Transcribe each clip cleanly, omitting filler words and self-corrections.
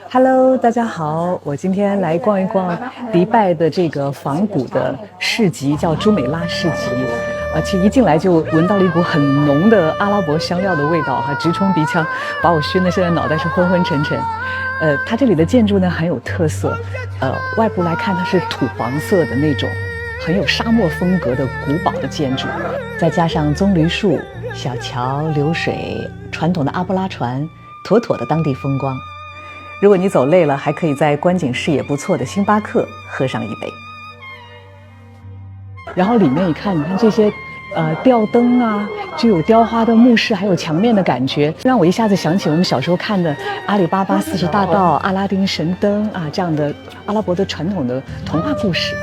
Hello，大家好，我今天来逛一逛迪拜的这个仿古的市集，叫朱美拉市集。其实一进来就闻到了一股很浓的阿拉伯香料的味道，直冲鼻腔，把我熏得现在脑袋是昏昏沉沉。它这里的建筑呢很有特色，外部来看它是土黄色的那种，很有沙漠风格的古堡的建筑，再加上棕榈树、小桥流水、传统的阿布拉船，妥妥的当地风光。如果你走累了，还可以在观景视野不错的星巴克喝上一杯。然后里面你看这些吊灯啊，具有雕花的木饰，还有墙面的感觉，让我一下子想起我们小时候看的阿里巴巴40大盗、阿拉丁神灯啊这样的阿拉伯的传统的童话故事。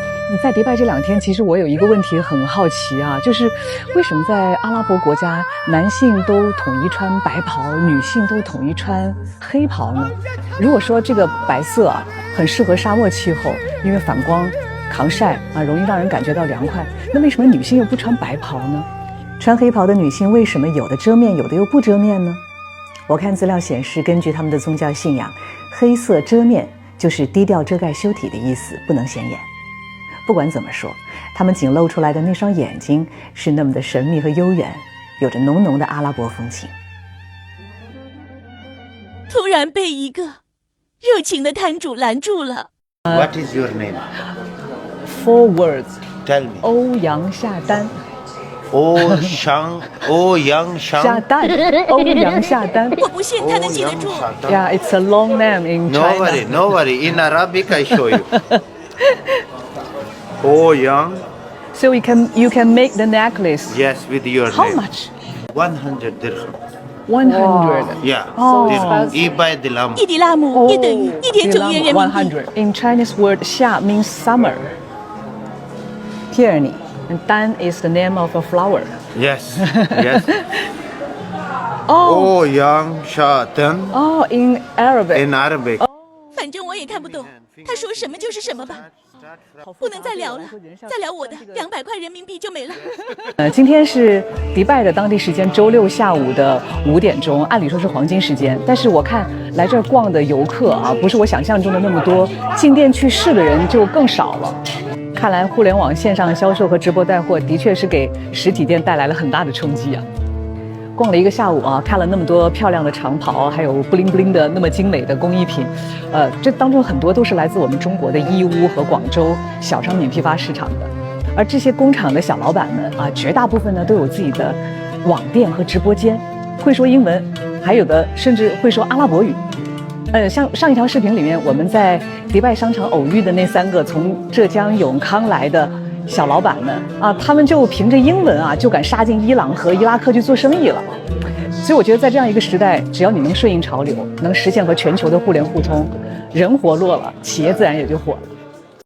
在迪拜这2天，其实我有一个问题很好奇啊，就是为什么在阿拉伯国家，男性都统一穿白袍，女性都统一穿黑袍呢？如果说这个白色很适合沙漠气候，因为反光、抗晒容易让人感觉到凉快，那为什么女性又不穿白袍呢？穿黑袍的女性为什么有的遮面，有的又不遮面呢？我看资料显示，根据他们的宗教信仰，黑色遮面就是低调遮盖羞体的意思，不能显眼。不管怎么说，他们仅露出来的那双眼睛是那么的神秘和悠远，有着浓浓的阿拉伯风情。突然被一个热情的摊主拦住了。What is your name? 4 words. Tell me. 欧阳夏丹。欧阳夏丹。欧阳夏丹。我不信他能记得住。Yeah, it's a long name in China. No worry. In Arabic, I show you. 欧阳 So you can make the necklace. Yes, with your How name. much? 100 dirham. 100. Yeah. Oh. Dirham. 100 dirham. 1迪拉姆约等于1.9元人民币。100. In Chinese word, 夏 means summer. Peony. And Dan is the name of a flower. Yes. Yes. Oh. 欧阳夏丹 Oh, in Arabic. in Arabic. 反正我也看不懂，他说什么就是什么吧。不能再聊了，再聊我的200块人民币就没了。今天是迪拜的当地时间周6下午的5点钟，按理说是黄金时间，但是我看来这儿逛的游客不是我想象中的那么多，进店去试的人就更少了。看来互联网线上销售和直播带货的确是给实体店带来了很大的冲击啊。逛了1个下午看了那么多漂亮的长袍，还有布灵布灵的那么精美的工艺品，这当中很多都是来自我们中国的义乌和广州小商品批发市场的，而这些工厂的小老板们绝大部分呢都有自己的网店和直播间，会说英文，还有的甚至会说阿拉伯语。像上一条视频里面我们在迪拜商场偶遇的那3个从浙江永康来的小老板们他们就凭着英文就敢杀进伊朗和伊拉克去做生意了。所以我觉得在这样一个时代，只要你能顺应潮流，能实现和全球的互联互通，人活络了，企业自然也就火了。